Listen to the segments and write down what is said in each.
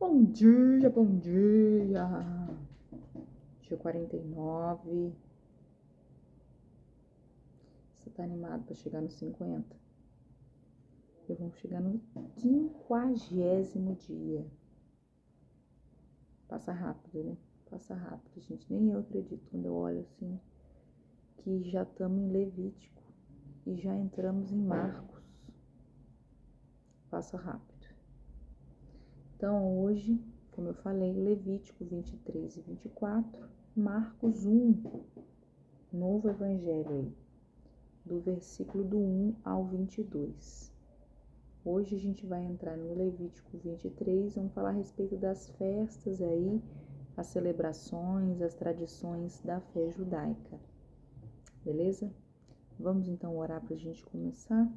Bom dia, bom dia. Dia 49. Você tá animado pra chegar nos 50? Eu vou chegar no 50º dia. Passa rápido, né? Passa rápido, gente. Nem eu acredito quando eu olho assim que já estamos em Levítico e já entramos em Marcos. Passa rápido. Então hoje, como eu falei, Levítico 23 e 24, Marcos 1, novo evangelho aí, do versículo do 1 ao 22. Hoje a gente vai entrar no Levítico 23, vamos falar a respeito das festas aí, as celebrações, as tradições da fé judaica. Beleza? Vamos então orar para a gente começar.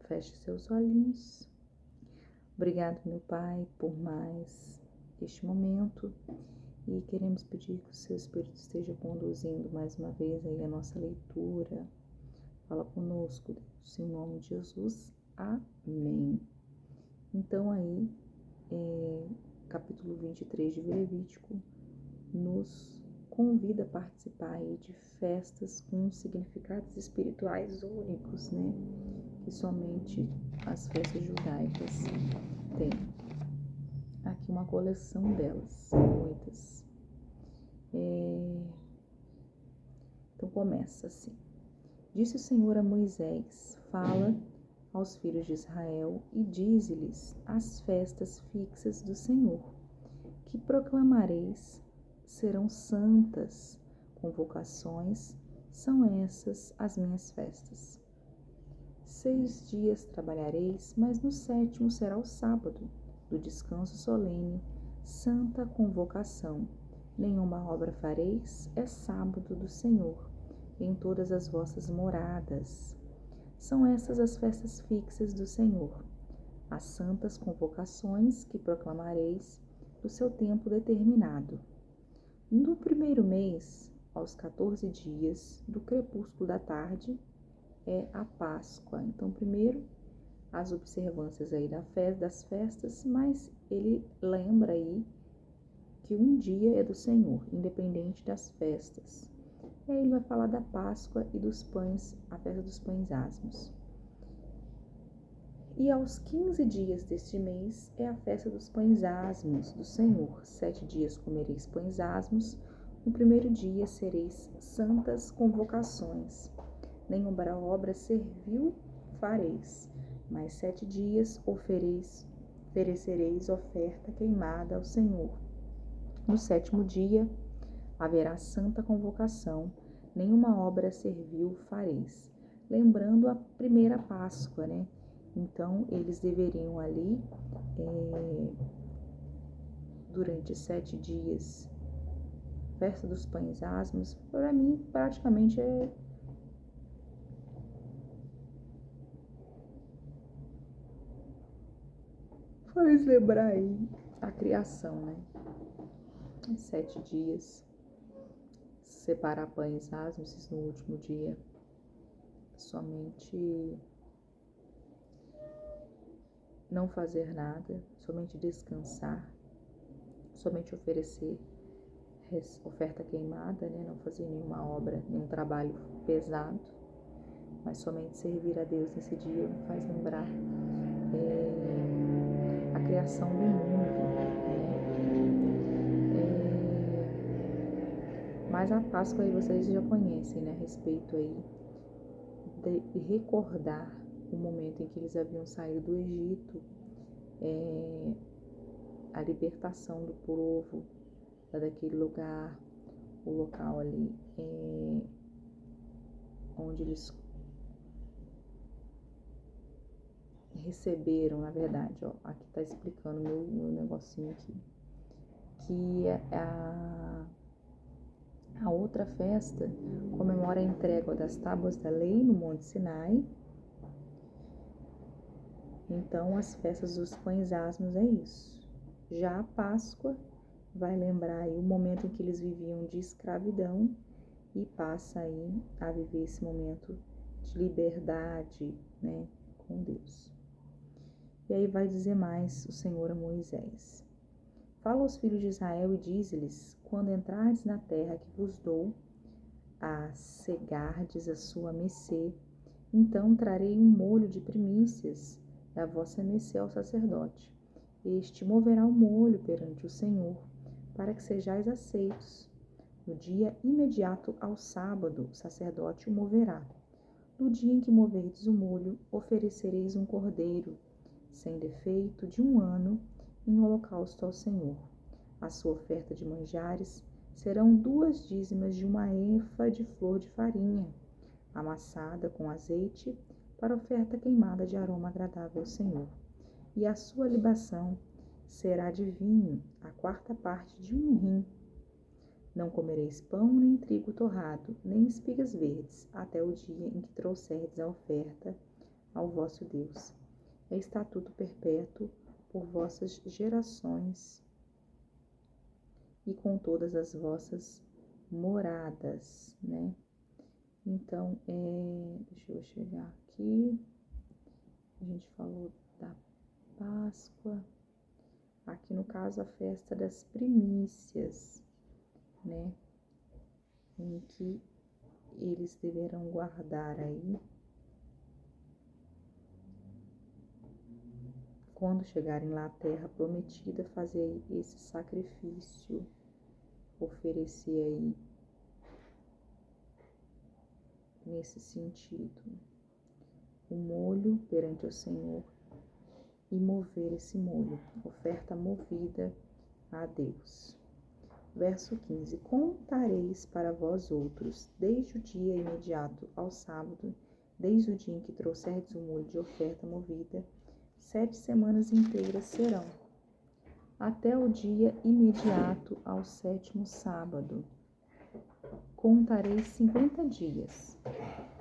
Feche seus olhinhos. Obrigado, meu Pai, por mais este momento. E queremos pedir que o seu Espírito esteja conduzindo mais uma vez aí a nossa leitura. Fala conosco, Deus, em nome de Jesus. Amém. Então aí, capítulo 23 de Levítico nos convida a participar aí de festas com significados espirituais únicos, né? Que somente as festas judaicas têm. Aqui uma coleção delas, muitas. Então começa assim. Disse o Senhor a Moisés: fala aos filhos de Israel e dize-lhes as festas fixas do Senhor, que proclamareis serão santas convocações, são essas as minhas festas. 6 dias trabalhareis, mas no 7º será o sábado, do descanso solene, santa convocação. Nenhuma obra fareis, é sábado do Senhor, em todas as vossas moradas. São essas as festas fixas do Senhor, as santas convocações que proclamareis do seu tempo determinado. No 1º mês, aos 14 dias do crepúsculo da tarde, é a Páscoa. Então, primeiro, as observâncias aí das festas, mas ele lembra aí que um dia é do Senhor, independente das festas. E aí ele vai falar da Páscoa e dos pães, a festa dos pães asmos. E aos 15 dias deste mês é a festa dos pães asmos do Senhor. 7 dias comereis pães asmos, no 1º dia sereis santas convocações. Nenhuma obra servil fareis, mas 7 dias oferecereis oferta queimada ao Senhor. No 7º dia haverá santa convocação, nenhuma obra servil fareis. Lembrando a primeira Páscoa, né? Então, eles deveriam ali, durante 7 dias, festa dos pães asmos, para mim, praticamente faz lembrar aí a criação, né? 7 dias, separar pães asmos no último dia, somente não fazer nada, somente descansar, somente oferecer oferta queimada, né? Não fazer nenhuma obra, nenhum trabalho pesado, mas somente servir a Deus nesse dia me faz lembrar a criação do mundo, mas a Páscoa aí vocês já conhecem, né? A respeito aí de recordar o momento em que eles haviam saído do Egito, a libertação do povo daquele lugar, o local ali onde eles receberam, na verdade, ó, aqui tá explicando meu negocinho aqui, que a outra festa comemora a entrega das tábuas da lei no Monte Sinai. Então, as festas dos pães asmos é isso. Já a Páscoa vai lembrar aí o momento em que eles viviam de escravidão e passa aí a viver esse momento de liberdade, né, com Deus. E aí vai dizer mais o Senhor a Moisés. Fala aos filhos de Israel e dize-lhes, quando entrardes na terra que vos dou, a cegardes a sua mercê, então trarei um molho de primícias da vossa mercê ao sacerdote. Este moverá o molho perante o Senhor, para que sejais aceitos. No dia imediato ao sábado, o sacerdote o moverá. No dia em que moverdes o molho, oferecereis um cordeiro, sem defeito, de 1 ano, em holocausto ao Senhor. A sua oferta de manjares serão 2 dízimas de 1 efa de flor de farinha, amassada com azeite, para oferta queimada de aroma agradável ao Senhor. E a sua libação será de vinho, a 4ª parte de 1 hin. Não comereis pão, nem trigo torrado, nem espigas verdes, até o dia em que trouxerdes a oferta ao vosso Deus. É estatuto perpétuo por vossas gerações e com todas as vossas moradas, né? Então, deixa eu chegar aqui. A gente falou da Páscoa. Aqui no caso a festa das primícias, né? Em que eles deverão guardar aí. Quando chegarem lá à terra prometida, fazer esse sacrifício, oferecer aí nesse sentido o molho perante o Senhor e mover esse molho, oferta movida a Deus. Verso 15: Contareis para vós outros, desde o dia imediato ao sábado, desde o dia em que trouxerdes o molho de oferta movida, 7 semanas inteiras serão, até o dia imediato ao 7º sábado. Contareis 50 dias.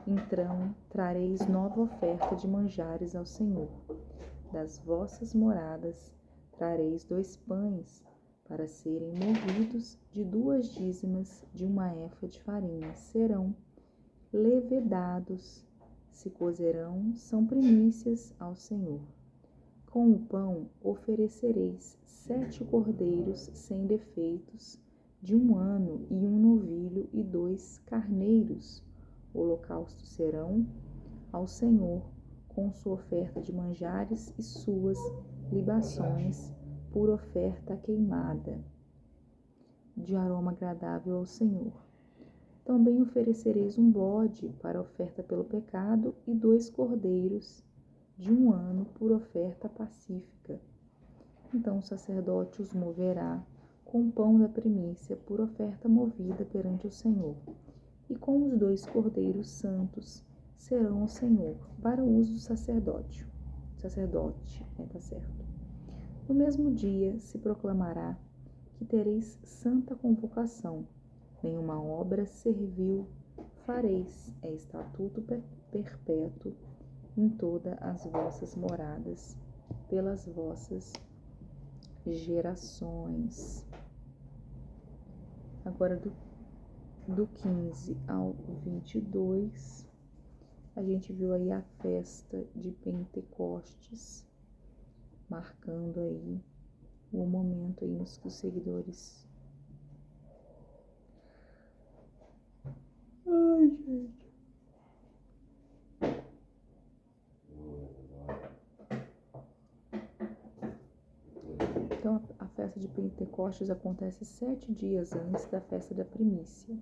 Então trareis nova oferta de manjares ao Senhor. Das vossas moradas trareis 2 pães, para serem movidos de 2 dízimas de 1 efa de farinha. Serão levedados, se cozerão, são primícias ao Senhor. Com o pão oferecereis 7 cordeiros sem defeitos, de 1 ano, e 1 novilho e 2 carneiros. Holocaustos serão ao Senhor, com sua oferta de manjares e suas libações, por oferta queimada, de aroma agradável ao Senhor. Também oferecereis um bode para oferta pelo pecado e 2 cordeiros de 1 ano por oferta pacífica. Então o sacerdote os moverá com o pão da primícia por oferta movida perante o Senhor, e com os 2 cordeiros santos serão ao Senhor, para o uso do sacerdote. Tá certo. No mesmo dia se proclamará que tereis santa convocação, nenhuma obra servil fareis, é estatuto perpétuo em todas as vossas moradas, pelas vossas gerações. Agora do 15 ao 22, a gente viu aí a festa de Pentecostes, marcando aí o momento aí nos que os seguidores... Ai, gente. Então, a festa de Pentecostes acontece 7 dias antes da festa da primícia,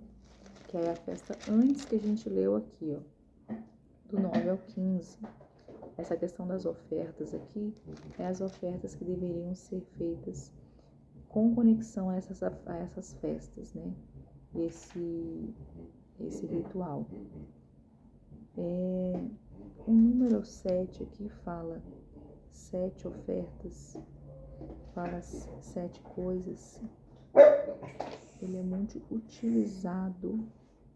que é a festa antes que a gente leu aqui, ó, do 9 ao 15. Essa questão das ofertas aqui é as ofertas que deveriam ser feitas com conexão a essas festas, né? Esse ritual. O número 7 aqui fala 7 ofertas, fala 7 coisas. Ele é muito utilizado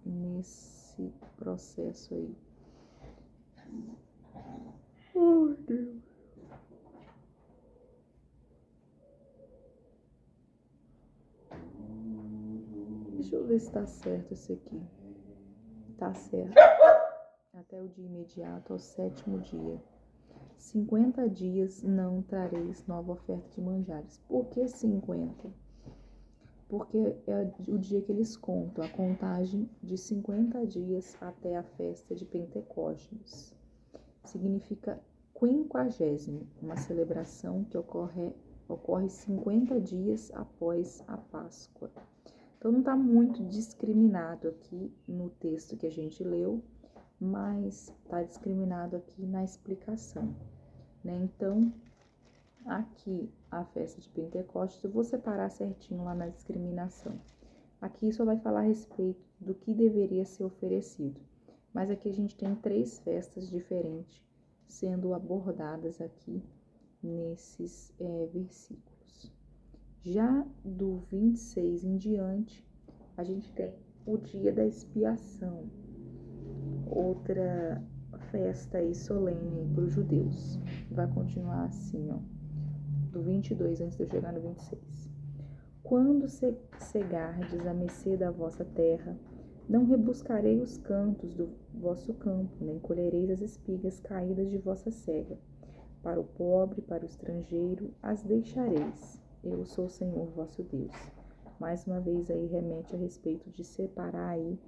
nesse processo aí. Ai, Deus. Deixa eu ver se tá certo esse aqui. Tá certo. Até o dia imediato, ao 7º dia. 50 dias não trareis nova oferta de manjares. Por que 50? Porque é o dia que eles contam, a contagem de 50 dias até a festa de Pentecostes. Significa quinquagésimo, uma celebração que ocorre 50 dias após a Páscoa. Então não está muito discriminado aqui no texto que a gente leu, mas está discriminado aqui na explicação, né? Então, aqui a festa de Pentecostes, eu vou separar certinho lá na discriminação. Aqui só vai falar a respeito do que deveria ser oferecido, mas aqui a gente tem 3 festas diferentes sendo abordadas aqui nesses versículos. Já do 26 em diante, a gente tem o dia da expiação, outra festa aí solene para os judeus. Vai continuar assim, ó, do 22 antes de eu chegar no 26. Quando cegardes a mercê da vossa terra, não rebuscarei os cantos do vosso campo, nem colhereis as espigas caídas de vossa cega. Para o pobre, para o estrangeiro, as deixareis. Eu sou o Senhor vosso Deus. Mais uma vez aí remete a respeito de separar aí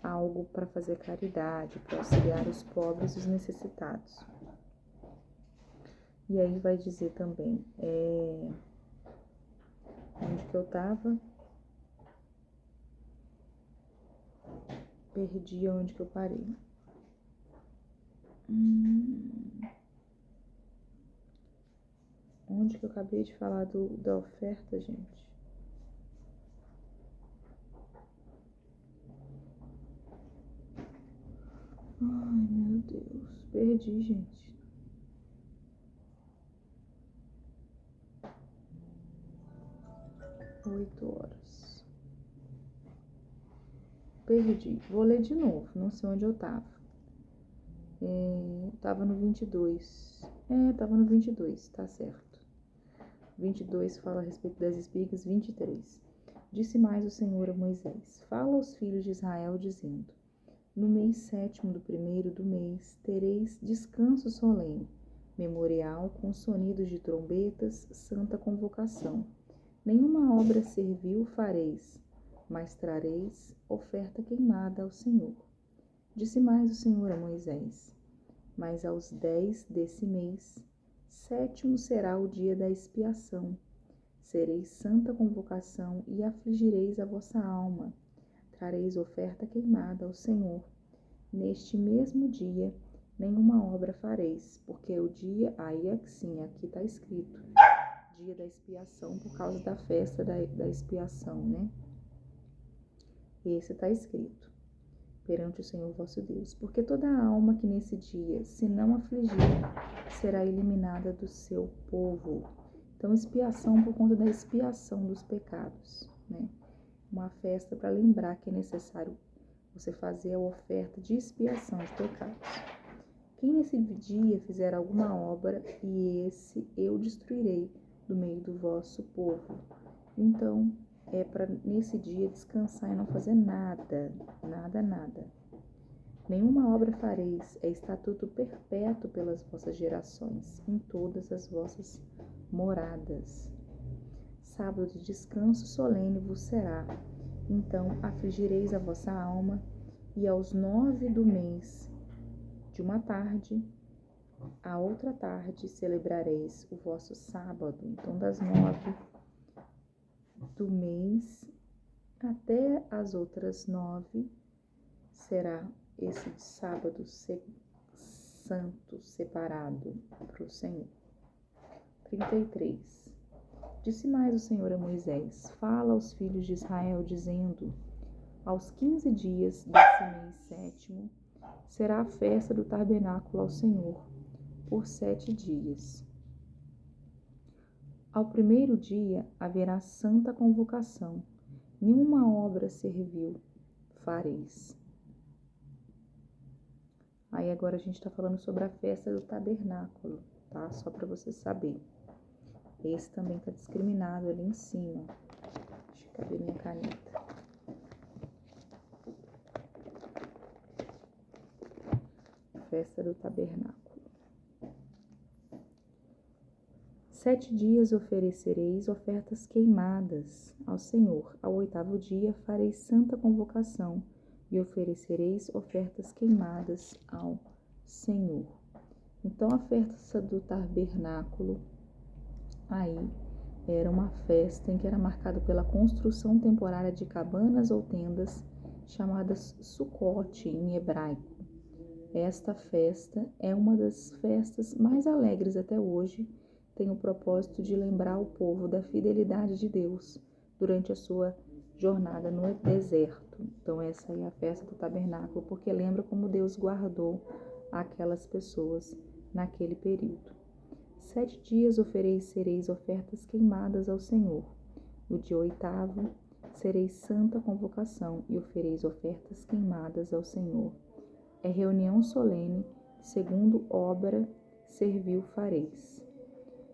algo para fazer caridade, para auxiliar os pobres e os necessitados. E aí vai dizer também, onde que eu estava? Perdi onde que eu parei. Onde que eu acabei de falar da oferta, gente? Ai, meu Deus. Perdi, gente. Oito horas. Perdi. Vou ler de novo. Não sei onde eu tava. Tava no 22. Tava no 22, tá certo. 22 fala a respeito das espigas. 23. Disse mais o Senhor a Moisés: Fala aos filhos de Israel, dizendo: No mês 7º do primeiro do mês tereis descanso solene, memorial com sonidos de trombetas, santa convocação. Nenhuma obra servil fareis, mas trareis oferta queimada ao Senhor. Disse mais o Senhor a Moisés: Mas aos 10 desse mês, 7º será o dia da expiação. Sereis santa convocação e afligireis a vossa alma. Trareis oferta queimada ao Senhor. Neste mesmo dia, nenhuma obra fareis, porque é o dia, aí sim, aqui está escrito, dia da expiação, por causa da festa da expiação, né? Esse está escrito, perante o Senhor vosso Deus, porque toda alma que nesse dia se não afligir, será eliminada do seu povo. Então, expiação por conta da expiação dos pecados, né? Uma festa para lembrar que é necessário você fazer a oferta de expiação de pecados. Quem nesse dia fizer alguma obra, e esse eu destruirei do meio do vosso povo. Então, é para nesse dia descansar e não fazer nada, nada. Nenhuma obra fareis, é estatuto perpétuo pelas vossas gerações, em todas as vossas moradas. Sábado de descanso solene vos será. Então afligireis a vossa alma, e aos 9 do mês, de uma tarde, a outra tarde, celebrareis o vosso sábado. Então, das 9 do mês até as outras 9, será esse sábado santo, separado para o Senhor. 33. Disse mais o Senhor a Moisés: Fala aos filhos de Israel, dizendo: Aos 15 dias desse mês 7º, será a festa do tabernáculo ao Senhor, por 7 dias. Ao primeiro dia haverá santa convocação, nenhuma obra servil fareis. Aí agora a gente está falando sobre a festa do tabernáculo, tá? Só para você saber. Esse também está discriminado ali em cima. Deixa eu caber minha caneta. Festa do tabernáculo. 7 dias oferecereis ofertas queimadas ao Senhor. Ao 8º dia fareis santa convocação e oferecereis ofertas queimadas ao Senhor. Então, a festa do tabernáculo aí era uma festa em que era marcada pela construção temporária de cabanas ou tendas chamadas Sucote em hebraico. Esta festa é uma das festas mais alegres até hoje. Tem o propósito de lembrar o povo da fidelidade de Deus durante a sua jornada no deserto. Então essa é a festa do tabernáculo, porque lembra como Deus guardou aquelas pessoas naquele período. 7 dias oferecereis ofertas queimadas ao Senhor. No dia 8º sereis santa convocação e ofereis ofertas queimadas ao Senhor. É reunião solene, segundo obra servil fareis.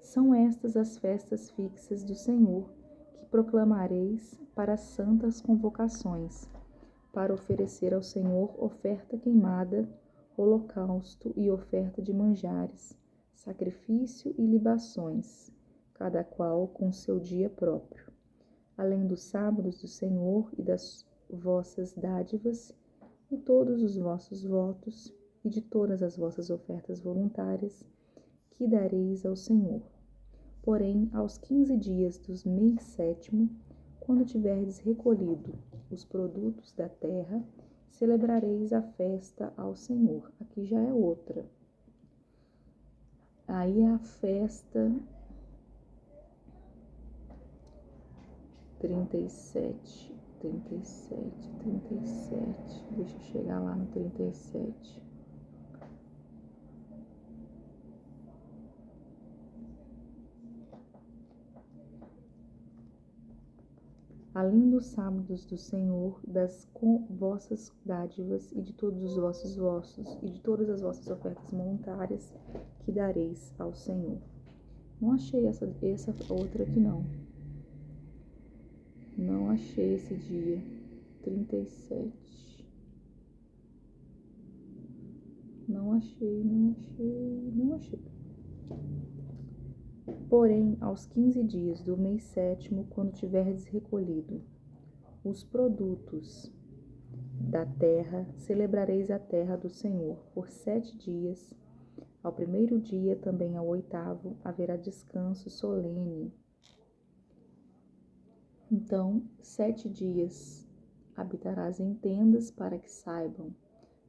São estas as festas fixas do Senhor, que proclamareis para santas convocações, para oferecer ao Senhor oferta queimada, holocausto e oferta de manjares, sacrifício e libações, cada qual com seu dia próprio. Além dos sábados do Senhor e das vossas dádivas, e todos os vossos votos, e de todas as vossas ofertas voluntárias, que dareis ao Senhor. Porém, aos 15 dias do mês 7º, quando tiverdes recolhido os produtos da terra, celebrareis a festa ao Senhor. Aqui já é outra. Aí é a festa 37. Deixa eu chegar lá no 37. Além dos sábados do Senhor, das vossas dádivas e de todos os vossos e de todas as vossas ofertas voluntárias que dareis ao Senhor. Não achei essa outra aqui não. Não achei esse dia. 37. Não achei. Porém, aos 15 dias do mês 7º, quando tiverdes recolhido os produtos da terra, celebrareis a terra do Senhor por 7 dias. Ao 1º dia, também ao 8º, haverá descanso solene. Então, 7 dias habitarás em tendas, para que saibam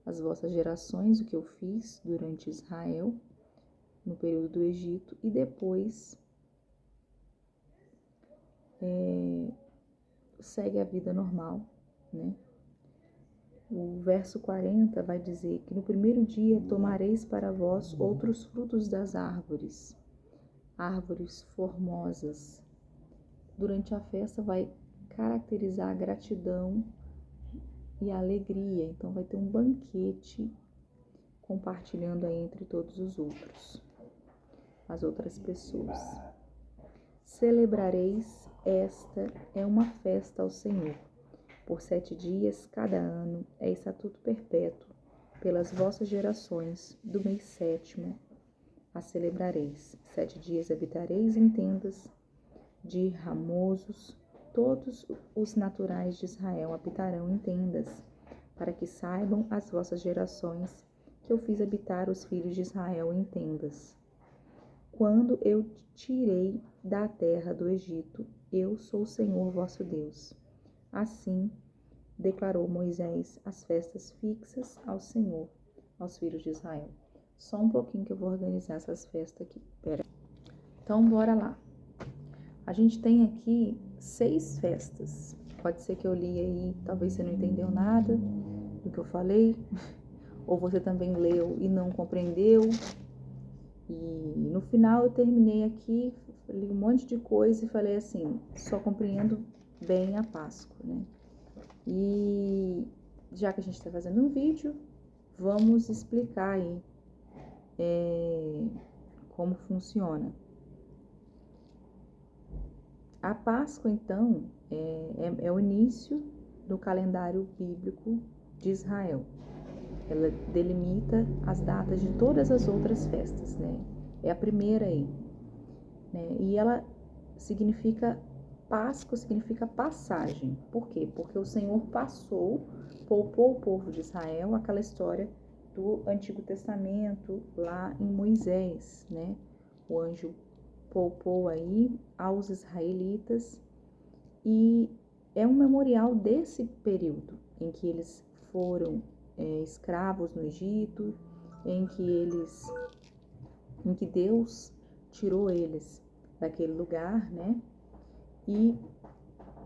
as vossas gerações o que eu fiz durante Israel, no período do Egito, e depois segue a vida normal, né? O verso 40 vai dizer que no 1º dia tomareis para vós outros frutos das árvores formosas. Durante a festa vai caracterizar a gratidão e a alegria, então vai ter um banquete compartilhando aí entre todos os outros, as outras pessoas. Celebrareis, esta é uma festa ao Senhor. Por 7 dias, cada ano, é estatuto perpétuo, pelas vossas gerações, do mês 7º, a celebrareis. 7 dias habitareis em tendas de ramosos, todos os naturais de Israel habitarão em tendas, para que saibam as vossas gerações que eu fiz habitar os filhos de Israel em tendas. Quando eu tirei da terra do Egito, eu sou o Senhor vosso Deus. Assim declarou Moisés as festas fixas ao Senhor, aos filhos de Israel. Só um pouquinho que eu vou organizar essas festas aqui. Então, bora lá. A gente tem aqui 6 festas. Pode ser que eu li aí, talvez você não entendeu nada do que eu falei, ou você também leu e não compreendeu. E no final eu terminei aqui, li um monte de coisa e falei assim, só compreendo bem a Páscoa, né? E já que a gente está fazendo um vídeo, vamos explicar aí como funciona. A Páscoa, então, é o início do calendário bíblico de Israel. Ela delimita as datas de todas as outras festas, né? É a primeira aí. né? E ela significa, Páscoa significa passagem. Por quê? Porque o Senhor poupou o povo de Israel, aquela história do Antigo Testamento lá em Moisés, né? O anjo poupou aí aos israelitas e é um memorial desse período em que eles foram escravos no Egito, em que Deus tirou eles daquele lugar, né? E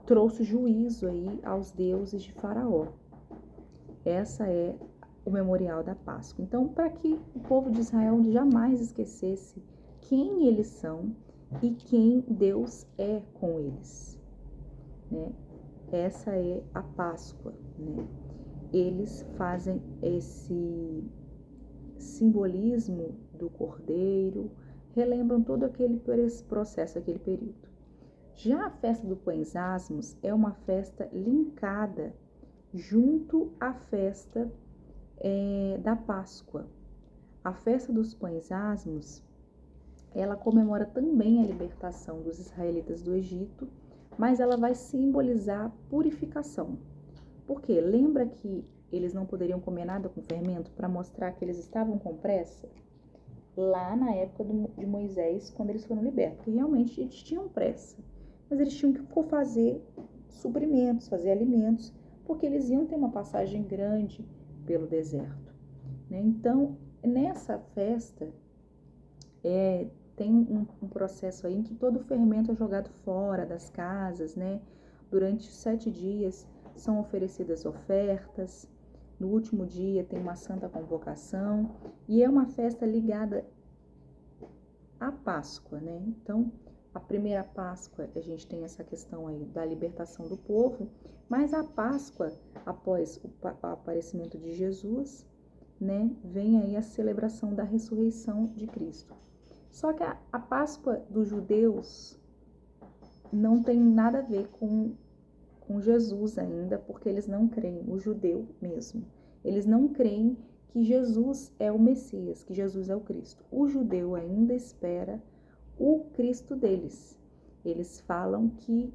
trouxe juízo aí aos deuses de Faraó. Essa é o memorial da Páscoa. Então, para que o povo de Israel jamais esquecesse quem eles são e quem Deus é com eles, né? Essa é a Páscoa, né? Eles fazem esse simbolismo do cordeiro, relembram todo aquele processo, aquele período. Já a festa do Pães Asmos é uma festa linkada junto à festa da Páscoa. A festa dos Pães Asmos, ela comemora também a libertação dos israelitas do Egito, mas ela vai simbolizar purificação. Por quê? Lembra que eles não poderiam comer nada com fermento para mostrar que eles estavam com pressa? Lá na época de Moisés, quando eles foram libertos, porque realmente eles tinham pressa, mas eles tinham que fazer suprimentos, fazer alimentos, porque eles iam ter uma passagem grande pelo deserto, né? Então, nessa festa, tem um processo aí em que todo o fermento é jogado fora das casas, né? Durante 7 dias são oferecidas ofertas. No último dia tem uma santa convocação e é uma festa ligada à Páscoa, né? Então, a primeira Páscoa, a gente tem essa questão aí da libertação do povo, mas a Páscoa, após o aparecimento de Jesus, né, vem aí a celebração da ressurreição de Cristo. Só que a Páscoa dos judeus não tem nada a ver com Jesus ainda, porque eles não creem, o judeu mesmo. Eles não creem que Jesus é o Messias, que Jesus é o Cristo. O judeu ainda espera o Cristo deles. Eles falam que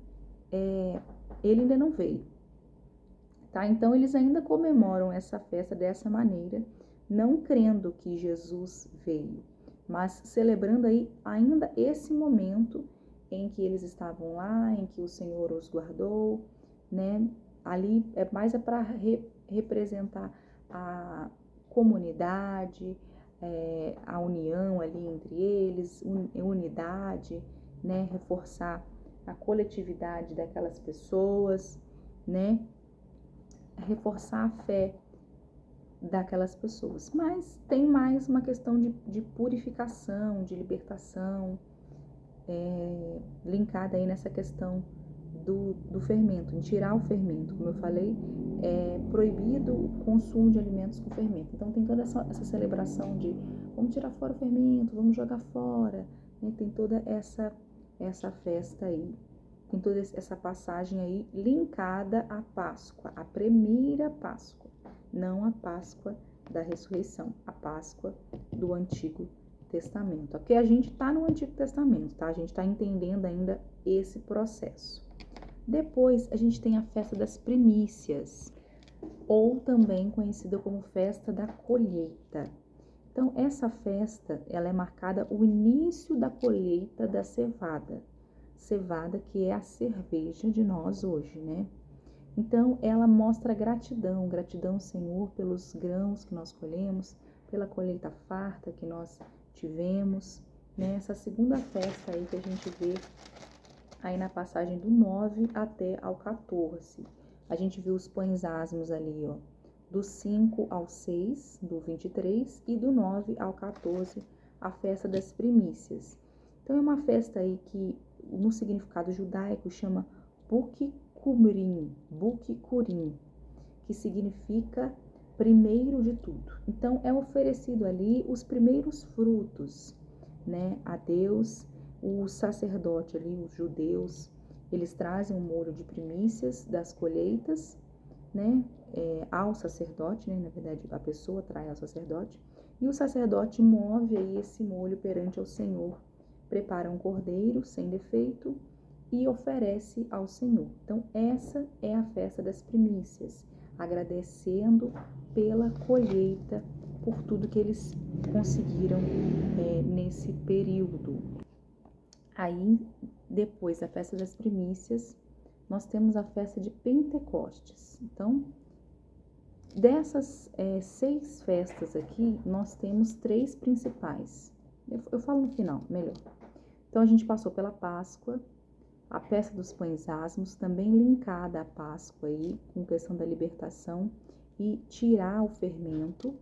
ele ainda não veio, tá? Então eles ainda comemoram essa festa dessa maneira, não crendo que Jesus veio, mas celebrando aí ainda esse momento em que eles estavam lá, em que o Senhor os guardou, né? Ali é mais para representar a comunidade, a união ali entre eles, unidade, né? Reforçar a coletividade daquelas pessoas, né? Reforçar a fé daquelas pessoas. Mas tem mais uma questão de purificação, de libertação, linkada aí nessa questão do fermento, em tirar o fermento. Como eu falei, é proibido o consumo de alimentos com fermento. Então tem toda essa celebração de vamos tirar fora o fermento, vamos jogar fora, né? Tem toda essa festa aí, tem toda essa passagem aí linkada à Páscoa, a primeira Páscoa, não a Páscoa da ressurreição, a Páscoa do Antigo Testamento. Porque a gente está no Antigo Testamento, tá? A gente está entendendo ainda esse processo. Depois a gente tem a festa das primícias, ou também conhecida como festa da colheita. Então essa festa, ela é marcada o início da colheita da cevada que é a cerveja de nós hoje, né? Então ela mostra gratidão Senhor, pelos grãos que nós colhemos, pela colheita farta que nós tivemos, né? Essa segunda festa aí que a gente vê aí na passagem do 9 até ao 14. A gente viu os pães asmos ali, ó, do 5 ao 6, do 23, e do 9 ao 14, a festa das primícias. Então é uma festa aí que no significado judaico chama Bukikurim, que significa primeiro de tudo. Então é oferecido ali os primeiros frutos, né, a Deus. O sacerdote ali, os judeus, eles trazem um molho de primícias das colheitas, né, ao sacerdote, né, na verdade a pessoa traz ao sacerdote, e o sacerdote move aí esse molho perante ao Senhor, prepara um cordeiro sem defeito e oferece ao Senhor. Então, essa é a festa das primícias, agradecendo pela colheita, por tudo que eles conseguiram nesse período. Aí, depois da festa das primícias, nós temos a festa de Pentecostes. Então, dessas 6 festas aqui, nós temos 3 principais. Eu falo no final, melhor. Então, a gente passou pela Páscoa, a festa dos pães asmos, também linkada à Páscoa aí, com questão da libertação e tirar o fermento.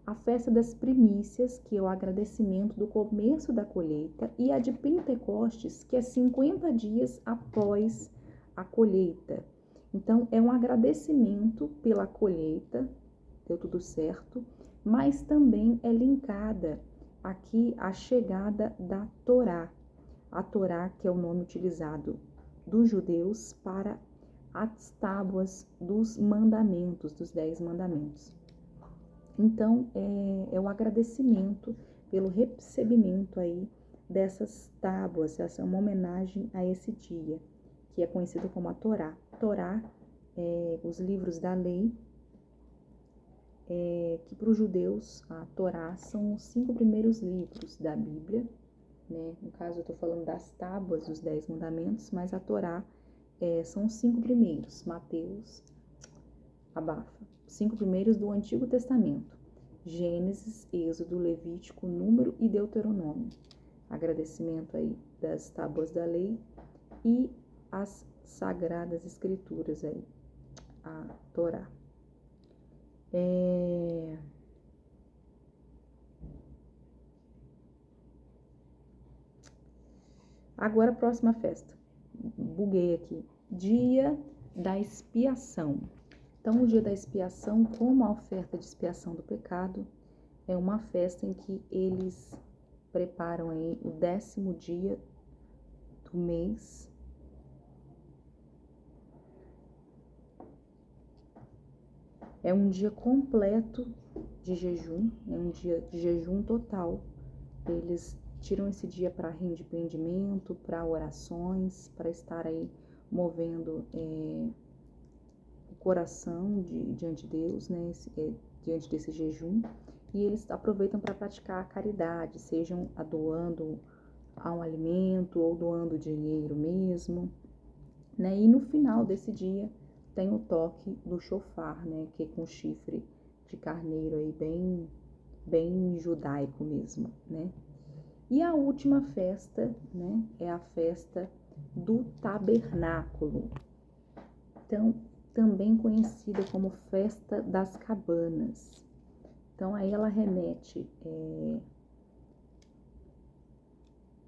A festa das primícias, que é o agradecimento do começo da colheita, e a de Pentecostes, que é 50 dias após a colheita. Então, é um agradecimento pela colheita, deu tudo certo, mas também é linkada aqui a chegada da Torá. A Torá, que é o nome utilizado dos judeus para as tábuas dos mandamentos, dos 10 mandamentos. Então, é o agradecimento pelo recebimento aí dessas tábuas, essa é uma homenagem a esse dia, que é conhecido como a Torá. Torá, os livros da lei, que para os judeus, a Torá são os 5 primeiros livros da Bíblia, né? No caso, eu estou falando das tábuas dos 10 mandamentos, mas a Torá são os 5 primeiros, Mateus, abafa, 5 primeiros do Antigo Testamento, Gênesis, Êxodo, Levítico, Número e Deuteronômio. Agradecimento aí das tábuas da lei e as sagradas escrituras aí, a Torá. Agora a próxima festa, buguei aqui, dia da expiação. Então, o dia da expiação, como a oferta de expiação do pecado, é uma festa em que eles preparam aí o 10º dia do mês. É um dia completo de jejum, é um dia de jejum total. Eles tiram esse dia para arrependimento, para orações, para estar aí movendo o coração diante de Deus, né, diante desse jejum. E eles aproveitam para praticar a caridade, sejam doando a um alimento ou doando dinheiro mesmo, né? E no final desse dia tem o toque do chofar, né, que é com chifre de carneiro aí bem judaico mesmo, né? E a última festa, né, é a festa do tabernáculo. Então, também conhecida como festa das cabanas. Então, aí ela remete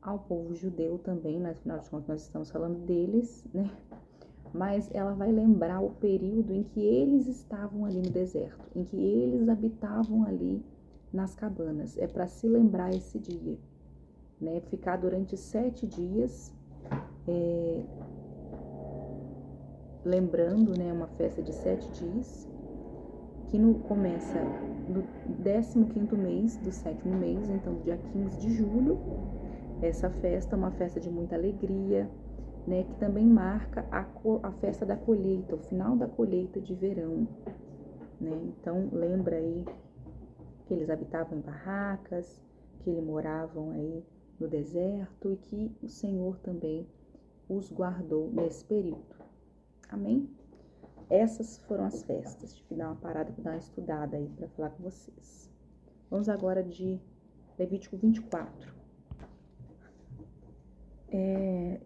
ao povo judeu também, mas afinal de contas nós estamos falando deles, né? Mas ela vai lembrar o período em que eles estavam ali no deserto, em que eles habitavam ali nas cabanas. É para se lembrar esse dia, né? Ficar durante 7 dias, lembrando, né? Uma festa de 7 dias, que começa no 15º mês do 7º mês, então dia 15 de julho. Essa festa é uma festa de muita alegria, né, que também marca a festa da colheita, o final da colheita de verão, né? Então, lembra aí que eles habitavam em barracas, que eles moravam aí no deserto e que o Senhor também os guardou nesse período. Amém? Essas foram as festas. Tive que dar uma parada para dar uma estudada aí para falar com vocês. Vamos agora de Levítico 24.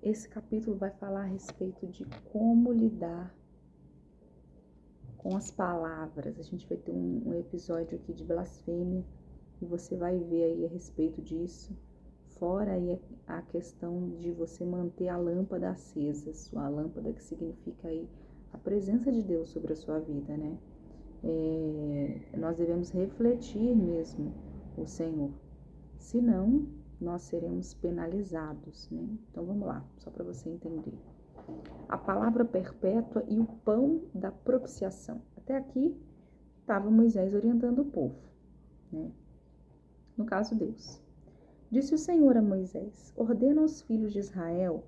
Esse capítulo vai falar a respeito de como lidar com as palavras. A gente vai ter um episódio aqui de blasfêmia e você vai ver aí a respeito disso. Fora aí a questão de você manter a lâmpada acesa, sua lâmpada, que significa aí a presença de Deus sobre a sua vida, né? Nós devemos refletir mesmo o Senhor, senão nós seremos penalizados, né? Então vamos lá, só para você entender. A palavra perpétua e o pão da propiciação. Até aqui estava Moisés orientando o povo, né? No caso, Deus. Disse o Senhor a Moisés: ordena aos filhos de Israel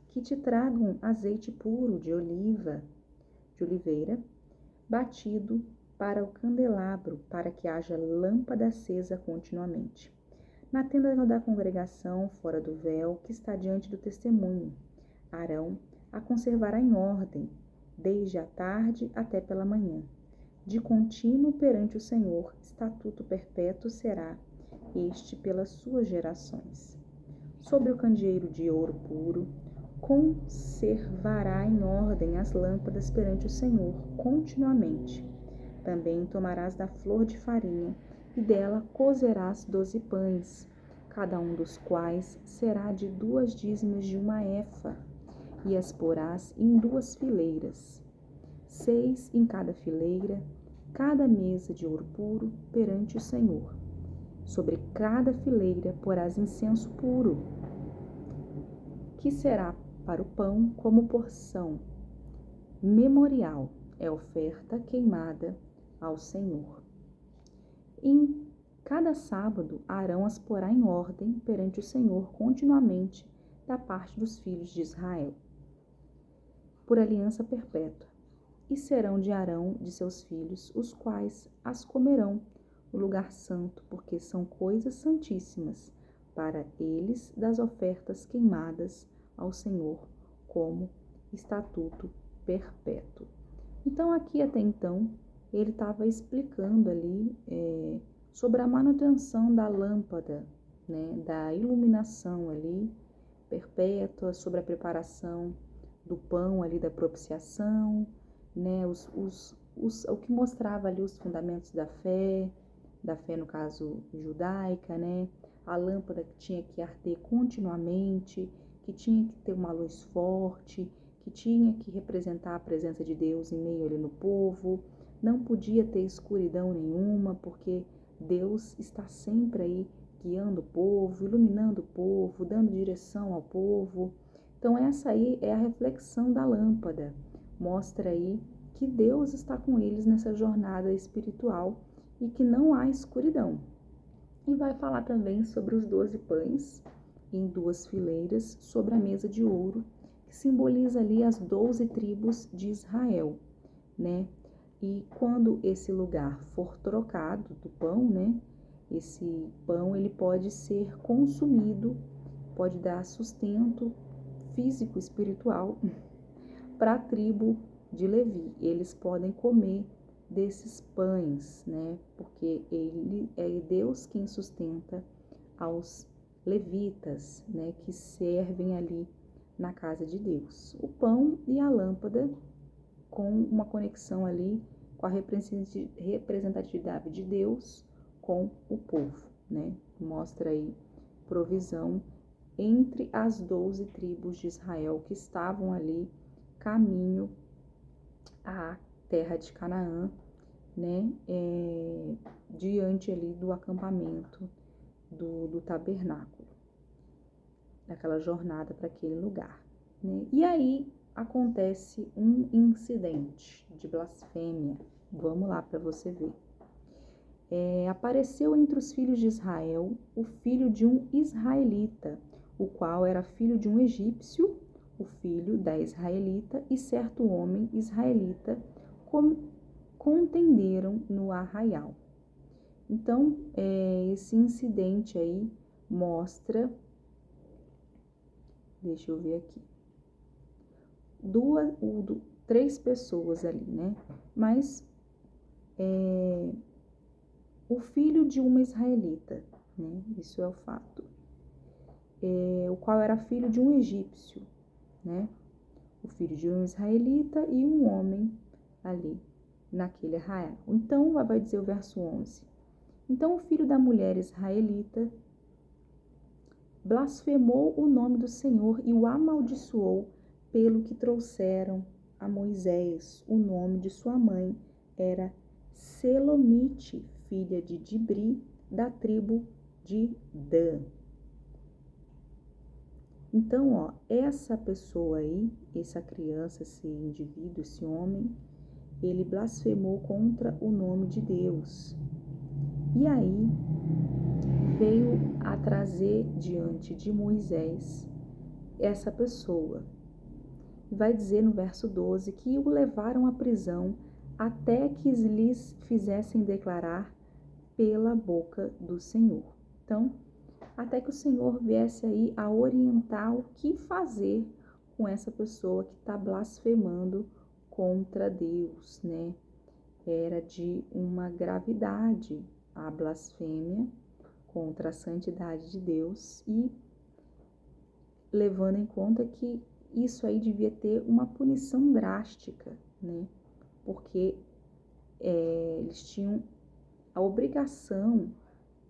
que te tragam azeite puro de oliveira, batido para o candelabro, para que haja lâmpada acesa continuamente. Na tenda da congregação, fora do véu, que está diante do testemunho, Arão a conservará em ordem, desde a tarde até pela manhã. De contínuo perante o Senhor, estatuto perpétuo será este pelas suas gerações. Sobre o candeeiro de ouro puro, conservará em ordem as lâmpadas perante o Senhor continuamente. Também tomarás da flor de farinha, e dela cozerás 12 pães, cada um dos quais será de 2 dízimos de uma efa, e as porás em 2 fileiras, 6 em cada fileira, cada mesa de ouro puro perante o Senhor. Sobre cada fileira porás incenso puro, que será para o pão como porção memorial, é oferta queimada ao Senhor. Em cada sábado, Arão as porá em ordem perante o Senhor continuamente da parte dos filhos de Israel, por aliança perpétua. E serão de Arão, de seus filhos, os quais as comerão no lugar santo, porque são coisas santíssimas para eles das ofertas queimadas ao Senhor, como estatuto perpétuo. Então, aqui até então, ele estava explicando ali sobre a manutenção da lâmpada, né, da iluminação ali perpétua, sobre a preparação do pão ali da propiciação, né, o que mostrava ali os fundamentos da fé no caso judaica, né, a lâmpada que tinha que arder continuamente, que tinha que ter uma luz forte, que tinha que representar a presença de Deus em meio ali no povo, não podia ter escuridão nenhuma, porque Deus está sempre aí guiando o povo, iluminando o povo, dando direção ao povo. Então essa aí é a reflexão da lâmpada, mostra aí que Deus está com eles nessa jornada espiritual e que não há escuridão. E vai falar também sobre os 12 pães em 2 fileiras sobre a mesa de ouro, que simboliza ali as 12 tribos de Israel, né? E quando esse lugar for trocado do pão, né? Esse pão ele pode ser consumido, pode dar sustento físico, espiritual para a tribo de Levi. Eles podem comer desses pães, né? Porque ele é Deus quem sustenta aos levitas, né? Que servem ali na casa de Deus. O pão e a lâmpada com uma conexão ali com a representatividade de Deus com o povo, né? Mostra aí provisão entre as 12 tribos de Israel que estavam ali caminho à terra de Canaã, né, diante ali do acampamento do tabernáculo, daquela jornada para aquele lugar, né? E aí acontece um incidente de blasfêmia. Vamos lá para você ver. Apareceu entre os filhos de Israel o filho de um israelita, o qual era filho de um egípcio, o filho da israelita, e certo homem israelita contenderam no arraial. Então, esse incidente aí mostra, deixa eu ver aqui, 3 pessoas ali, né? Mas o filho de uma israelita, né? Isso é o fato. O qual era filho de um egípcio, né? O filho de um israelita e um homem ali naquele arraial. Então, vai dizer o verso 11. Então, o filho da mulher israelita blasfemou o nome do Senhor e o amaldiçoou pelo que trouxeram a Moisés. O nome de sua mãe era Selomite, filha de Dibri, da tribo de Dan. Então, ó, essa pessoa aí, essa criança, esse indivíduo, esse homem, ele blasfemou contra o nome de Deus. E aí veio a trazer diante de Moisés essa pessoa. Vai dizer no verso 12 que o levaram à prisão até que lhes fizessem declarar pela boca do Senhor. Então, até que o Senhor viesse aí a orientar o que fazer com essa pessoa que está blasfemando contra Deus, né? Era de uma gravidade a blasfêmia contra a santidade de Deus e levando em conta que isso aí devia ter uma punição drástica, né? Porque eles tinham a obrigação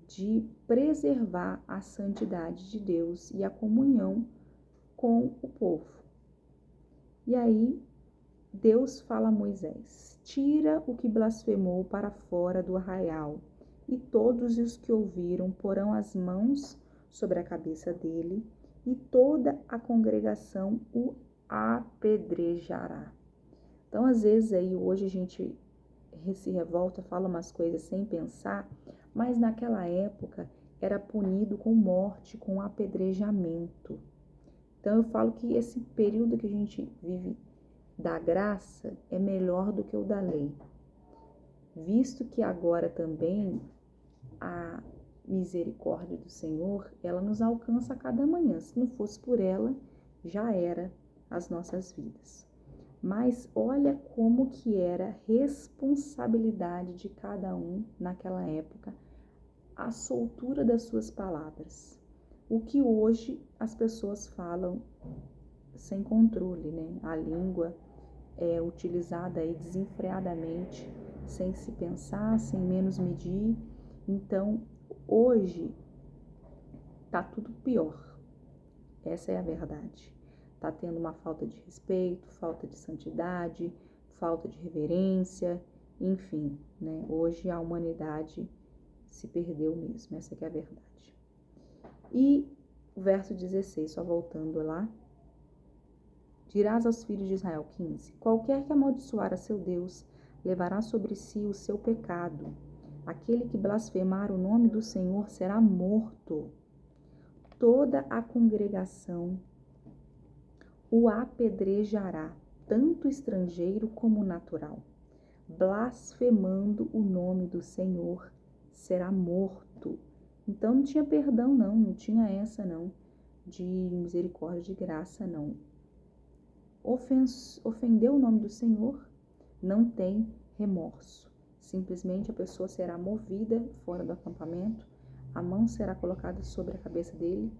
de preservar a santidade de Deus e a comunhão com o povo. E aí, Deus fala a Moisés: tira o que blasfemou para fora do arraial, e todos os que ouviram porão as mãos sobre a cabeça dele, e toda a congregação o apedrejará. Então, às vezes aí hoje a gente se revolta, fala umas coisas sem pensar, mas naquela época era punido com morte, com apedrejamento. Então eu falo que esse período que a gente vive da graça é melhor do que o da lei, visto que agora também a misericórdia do Senhor, ela nos alcança a cada manhã. Se não fosse por ela, já era as nossas vidas. Mas olha como que era responsabilidade de cada um naquela época, a soltura das suas palavras. O que hoje as pessoas falam sem controle, né? A língua é utilizada aí desenfreadamente, sem se pensar, sem menos medir. Então, hoje tá tudo pior. Essa é a verdade. Tá tendo uma falta de respeito, falta de santidade, falta de reverência, enfim, né? Hoje a humanidade se perdeu mesmo, essa que é a verdade. E o verso 16, só voltando lá: dirás aos filhos de Israel, 15, qualquer que amaldiçoar a seu Deus, levará sobre si o seu pecado. Aquele que blasfemar o nome do Senhor será morto. Toda a congregação o apedrejará, tanto estrangeiro como natural. Blasfemando o nome do Senhor será morto. Então não tinha perdão não tinha essa não, de misericórdia, de graça não. Ofendeu o nome do Senhor, não tem remorso. Simplesmente a pessoa será movida fora do acampamento, a mão será colocada sobre a cabeça dele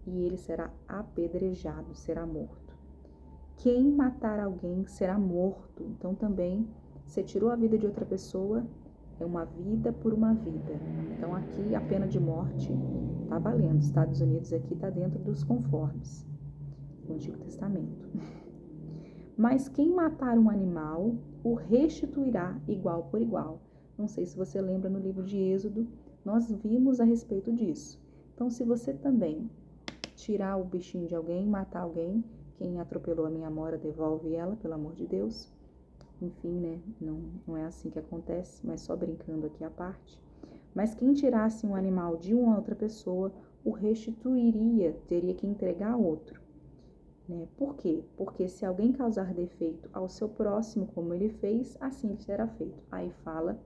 e ele será apedrejado, será morto. Quem matar alguém será morto. Então também, você tirou a vida de outra pessoa, é uma vida por uma vida. Então aqui a pena de morte está valendo. Estados Unidos aqui está dentro dos conformes do Antigo Testamento. Mas quem matar um animal, o restituirá igual por igual. Não sei se você lembra, no livro de Êxodo, nós vimos a respeito disso. Então, se você também tirar o bichinho de alguém, matar alguém, quem atropelou a minha Amora, devolve ela, pelo amor de Deus. Enfim, né? Não é assim que acontece, mas só brincando aqui à parte. Mas quem tirasse um animal de uma outra pessoa, o restituiria, teria que entregar a outro. Né? Por quê? Porque se alguém causar defeito ao seu próximo, como ele fez, assim lhe será feito. Aí fala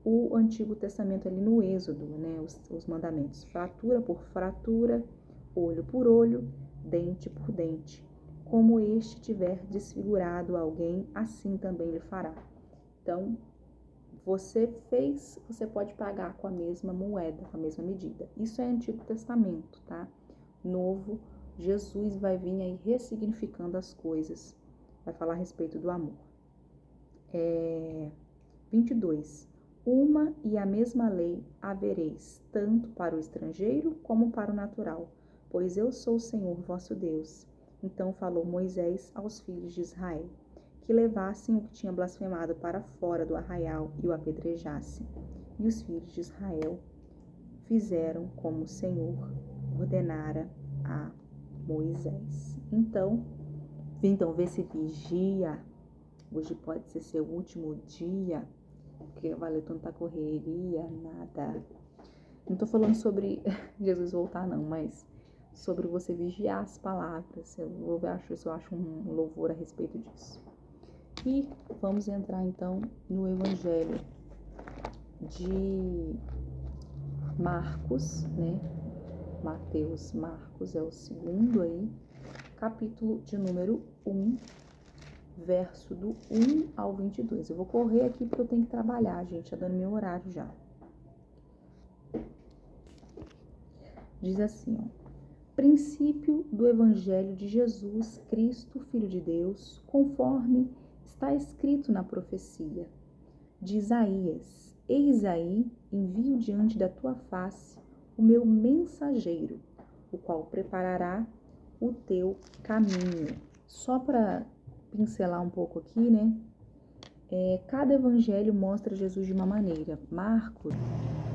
o Antigo Testamento ali no Êxodo, né? Os mandamentos. Fratura por fratura, olho por olho, dente por dente. Como este tiver desfigurado alguém, assim também lhe fará. Então, você fez, você pode pagar com a mesma moeda, com a mesma medida. Isso é Antigo Testamento, tá? Novo, Jesus vai vir aí ressignificando as coisas. Vai falar a respeito do amor. 22. Uma e a mesma lei havereis, tanto para o estrangeiro como para o natural, pois eu sou o Senhor vosso Deus. Então falou Moisés aos filhos de Israel, que levassem o que tinha blasfemado para fora do arraial e o apedrejassem. E os filhos de Israel fizeram como o Senhor ordenara a Moisés. Então vê se vigia. Hoje pode ser seu último dia, porque valeu tanta correria, nada. Não estou falando sobre Jesus voltar, não, mas sobre você vigiar as palavras. Eu acho um louvor a respeito disso. E vamos entrar então no Evangelho de Marcos, né? Mateus, Marcos é o segundo aí, capítulo de número 1, verso do 1 ao 22. Eu vou correr aqui porque eu tenho que trabalhar, gente, tá dando meu horário já. Diz assim, ó. Princípio do Evangelho de Jesus Cristo, Filho de Deus, conforme está escrito na profecia de Isaías. Eis aí, envio diante da tua face o meu mensageiro, o qual preparará o teu caminho. Só para pincelar um pouco aqui, né? Cada evangelho mostra Jesus de uma maneira. Marcos.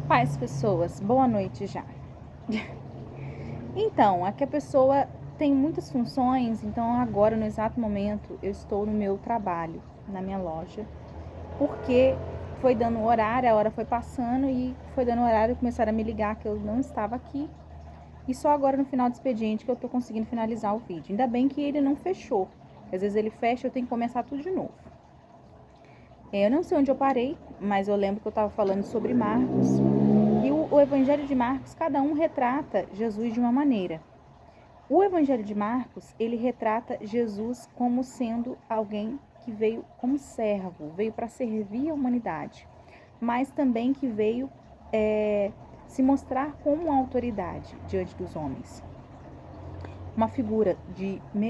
Paz, pessoas, boa noite já. Então, aqui a pessoa tem muitas funções, então agora, no exato momento, eu estou no meu trabalho, na minha loja, porque foi dando horário, a hora foi passando e foi dando horário, começaram a me ligar que eu não estava aqui, e só agora no final do expediente que eu estou conseguindo finalizar o vídeo. Ainda bem que ele não fechou, às vezes ele fecha e eu tenho que começar tudo de novo. Eu não sei onde eu parei, mas eu lembro que eu estava falando sobre Marcos. E o Evangelho de Marcos, cada um retrata Jesus de uma maneira. O Evangelho de Marcos, ele retrata Jesus como sendo alguém que veio como servo, veio para servir a humanidade, mas também que veio se mostrar como uma autoridade diante dos homens. Uma figura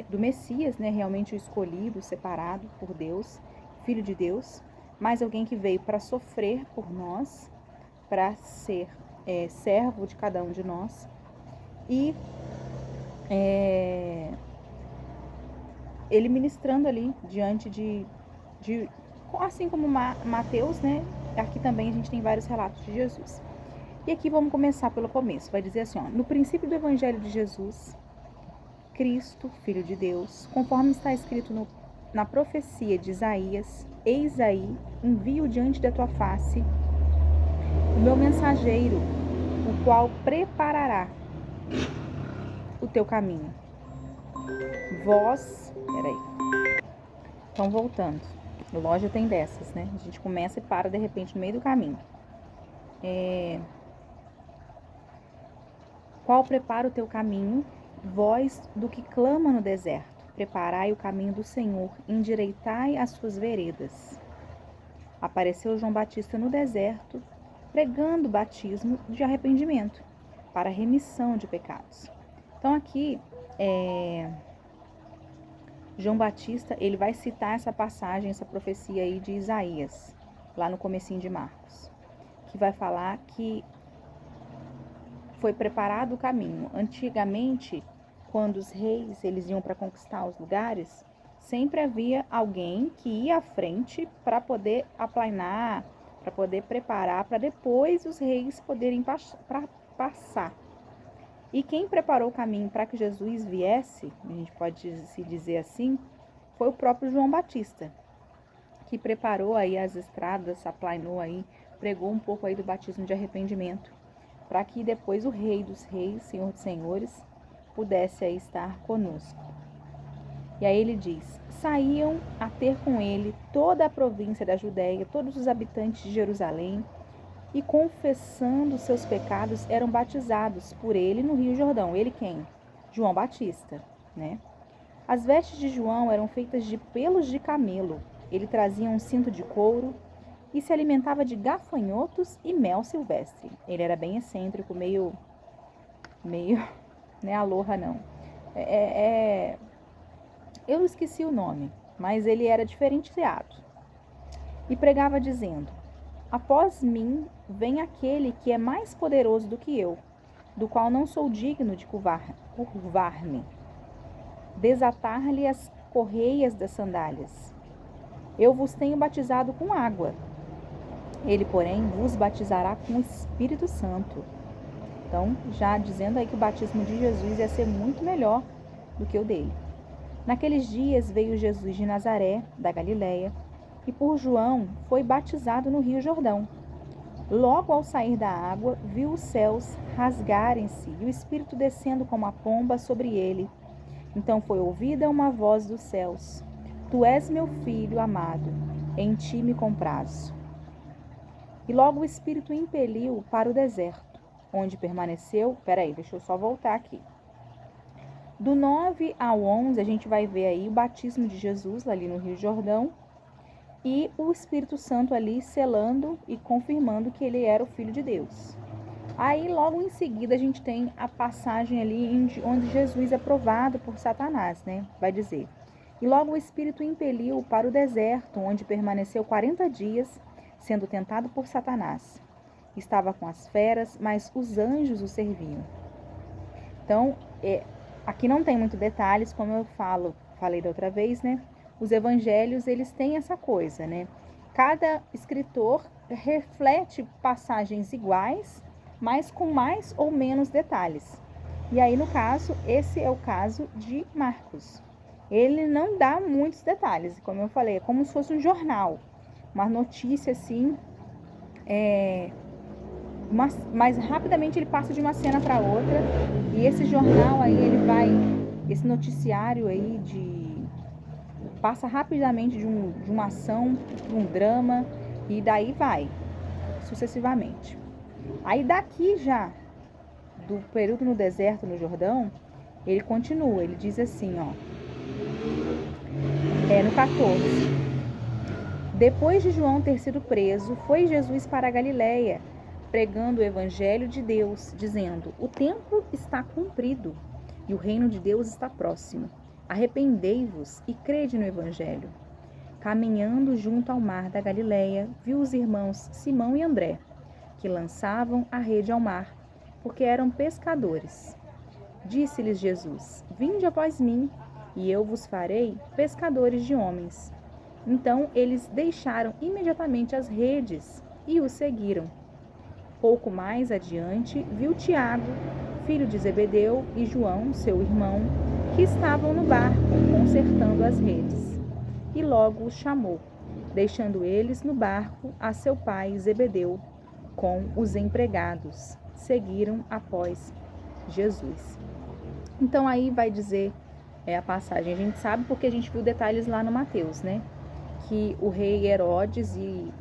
do Messias, né, realmente o escolhido, separado por Deus, Filho de Deus, mas alguém que veio para sofrer por nós, para ser servo de cada um de nós e ele ministrando ali diante de assim como Mateus, né? Aqui também a gente tem vários relatos de Jesus. E aqui vamos começar pelo começo. Vai dizer assim, ó, no princípio do Evangelho de Jesus, Cristo, Filho de Deus, conforme está escrito na profecia de Isaías, eis aí, envio diante da tua face o meu mensageiro, o qual preparará o teu caminho. Peraí. Então, voltando. No loja tem dessas, né? A gente começa e para, de repente, no meio do caminho. Qual prepara o teu caminho? Voz do que clama no deserto. Preparai o caminho do Senhor, endireitai as suas veredas. Apareceu João Batista no deserto, pregando o batismo de arrependimento, para remissão de pecados. Então, aqui, João Batista, ele vai citar essa passagem, essa profecia aí de Isaías, lá no comecinho de Marcos, que vai falar que foi preparado o caminho. Antigamente, quando os reis eles iam para conquistar os lugares, sempre havia alguém que ia à frente para poder aplanar, para poder preparar, para depois os reis poderem passar. E quem preparou o caminho para que Jesus viesse, a gente pode se dizer assim, foi o próprio João Batista, que preparou aí as estradas, aplanou aí, pregou um pouco aí do batismo de arrependimento, para que depois o Rei dos Reis, Senhor dos Senhores, pudesse aí estar conosco. E aí ele diz, saíam a ter com ele toda a província da Judéia, todos os habitantes de Jerusalém, e confessando seus pecados eram batizados por ele no Rio Jordão. Ele quem? João Batista, né? As vestes de João eram feitas de pelos de camelo. Ele trazia um cinto de couro e se alimentava de gafanhotos e mel silvestre. Ele era bem excêntrico, meio, né, aloha não. Eu esqueci o nome, mas ele era diferenciado. E pregava dizendo, após mim vem aquele que é mais poderoso do que eu, do qual não sou digno de curvar-me, desatar-lhe as correias das sandálias. Eu vos tenho batizado com água. Ele, porém, vos batizará com o Espírito Santo. Então, já dizendo aí que o batismo de Jesus ia ser muito melhor do que o dele. Naqueles dias veio Jesus de Nazaré, da Galileia, e por João foi batizado no Rio Jordão. Logo ao sair da água, viu os céus rasgarem-se e o Espírito descendo como a pomba sobre ele. Então foi ouvida uma voz dos céus: Tu és meu filho amado, em ti me comprazo. E logo o Espírito o impeliu para o deserto, onde permaneceu. Peraí, deixa eu só voltar aqui. Do 9 ao 11, a gente vai ver aí o batismo de Jesus ali no Rio Jordão e o Espírito Santo ali selando e confirmando que ele era o Filho de Deus. Aí, logo em seguida, a gente tem a passagem ali onde Jesus é provado por Satanás, né? Vai dizer: E logo o Espírito o impeliu para o deserto, onde permaneceu 40 dias, sendo tentado por Satanás. Estava com as feras, mas os anjos o serviam. Então, aqui não tem muito detalhes, como eu falei da outra vez, né? Os evangelhos, eles têm essa coisa, né? Cada escritor reflete passagens iguais, mas com mais ou menos detalhes. E aí, no caso, esse é o caso de Marcos. Ele não dá muitos detalhes, como eu falei, é como se fosse um jornal, uma notícia assim, mas rapidamente ele passa de uma cena para outra, e esse jornal aí, esse noticiário aí passa rapidamente de uma ação para um drama, e daí vai, sucessivamente. Aí daqui já, do período no deserto, no Jordão, ele continua, ele diz assim, ó, no 14: Depois de João ter sido preso, foi Jesus para a Galiléia, pregando o evangelho de Deus, dizendo: O tempo está cumprido e o reino de Deus está próximo. Arrependei-vos e crede no evangelho. Caminhando junto ao mar da Galiléia, viu os irmãos Simão e André, que lançavam a rede ao mar, porque eram pescadores. Disse-lhes Jesus: Vinde após mim, e eu vos farei pescadores de homens. Então eles deixaram imediatamente as redes e o seguiram. Pouco mais adiante, viu Tiago, filho de Zebedeu, e João, seu irmão, que estavam no barco, consertando as redes. E logo os chamou, deixando eles no barco a seu pai Zebedeu, com os empregados. Seguiram após Jesus. Então aí vai dizer a passagem. A gente sabe porque a gente viu detalhes lá no Mateus, né? Que o rei Herodes e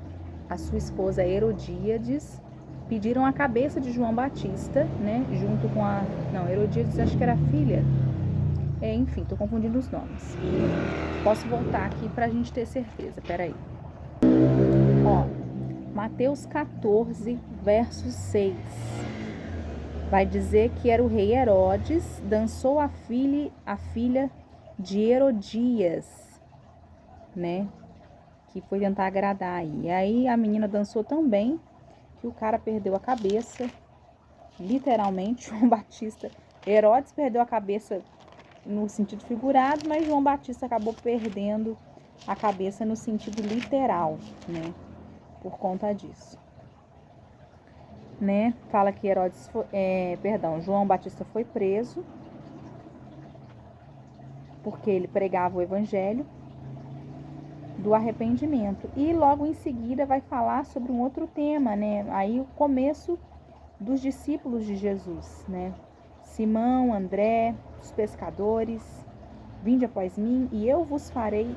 a sua esposa Herodíades pediram a cabeça de João Batista, né? Junto com Herodíades acho que era filha. Enfim, tô confundindo os nomes. Posso voltar aqui pra gente ter certeza, peraí. Ó, Mateus 14, verso 6. Vai dizer que era o rei Herodes, dançou a filha de Herodias, né? Que foi tentar agradar aí. E aí a menina dançou tão bem que o cara perdeu a cabeça, literalmente. João Batista, Herodes perdeu a cabeça no sentido figurado, mas João Batista acabou perdendo a cabeça no sentido literal, né? Por conta disso. Né? Fala que João Batista foi preso porque ele pregava o evangelho do arrependimento. E logo em seguida vai falar sobre um outro tema, né? Aí o começo dos discípulos de Jesus, né? Simão, André, os pescadores, vinde após mim e eu vos farei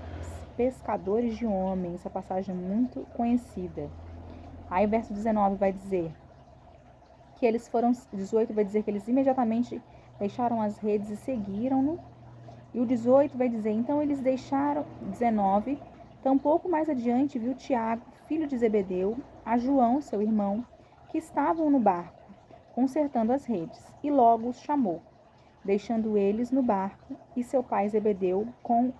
pescadores de homens. Essa passagem é muito conhecida. Aí o verso 19 vai dizer que eles foram, 18 vai dizer que eles imediatamente deixaram as redes e seguiram-no. E o 18 vai dizer, então eles deixaram, 19, tampouco mais adiante viu Tiago, filho de Zebedeu, a João, seu irmão, que estavam no barco, consertando as redes, e logo os chamou, deixando eles no barco, e seu pai Zebedeu com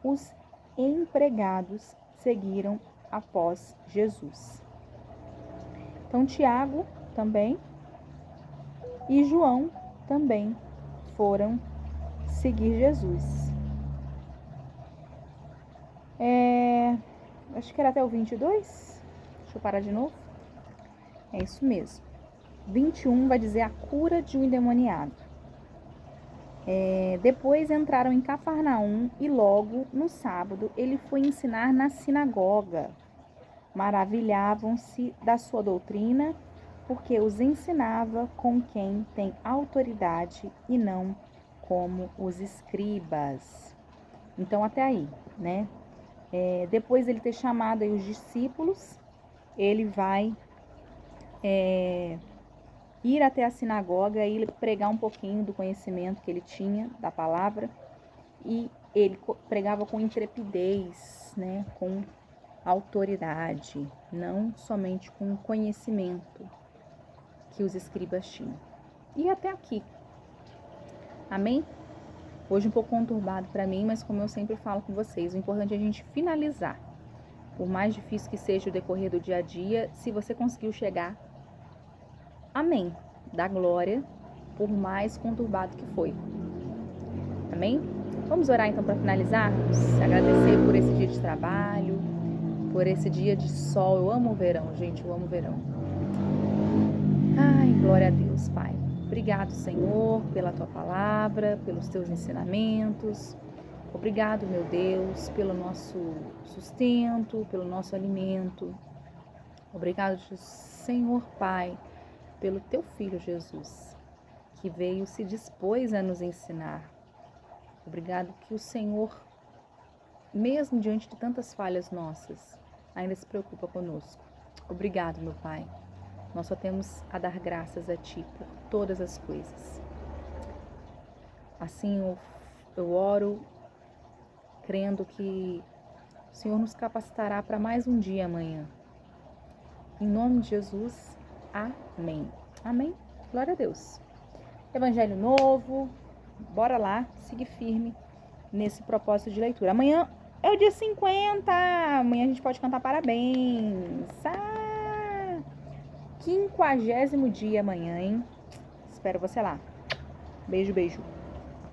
os empregados seguiram após Jesus. Então Tiago também e João também foram seguir Jesus. Acho que era até o 22. Deixa eu parar de novo. É isso mesmo. 21 vai dizer a cura de um endemoniado. Depois entraram em Cafarnaum e logo, no sábado, ele foi ensinar na sinagoga. maravilhavam-se da sua doutrina, porque os ensinava com quem tem autoridade e não como os escribas. Então, até aí, né? Depois ele ter chamado aí os discípulos, ele vai ir até a sinagoga e pregar um pouquinho do conhecimento que ele tinha da palavra, e ele pregava com intrepidez, né? Com autoridade, não somente com conhecimento que os escribas tinham. E até aqui. Amém? Hoje um pouco conturbado para mim, mas como eu sempre falo com vocês, o importante é a gente finalizar. Por mais difícil que seja o decorrer do dia a dia, se você conseguiu chegar, amém, dá glória, por mais conturbado que foi. Amém? Vamos orar então para finalizarmos? Agradecer por esse dia de trabalho, por esse dia de sol. Eu amo o verão, gente, eu amo o verão. Ai, glória a Deus, Pai. Obrigado, Senhor, pela Tua palavra, pelos Teus ensinamentos. Obrigado, meu Deus, pelo nosso sustento, pelo nosso alimento. Obrigado, Senhor Pai, pelo Teu Filho Jesus, que veio, se dispôs a nos ensinar. Obrigado que o Senhor, mesmo diante de tantas falhas nossas, ainda se preocupa conosco. Obrigado, meu Pai. Nós só temos a dar graças a Ti por todas as coisas. Assim eu oro, crendo que o Senhor nos capacitará para mais um dia amanhã. Em nome de Jesus, amém. Amém? Glória a Deus. Evangelho novo, bora lá, seguir firme nesse propósito de leitura. Amanhã é o dia 50, amanhã a gente pode cantar parabéns. 50º dia amanhã, hein? Espero você lá. Beijo, beijo.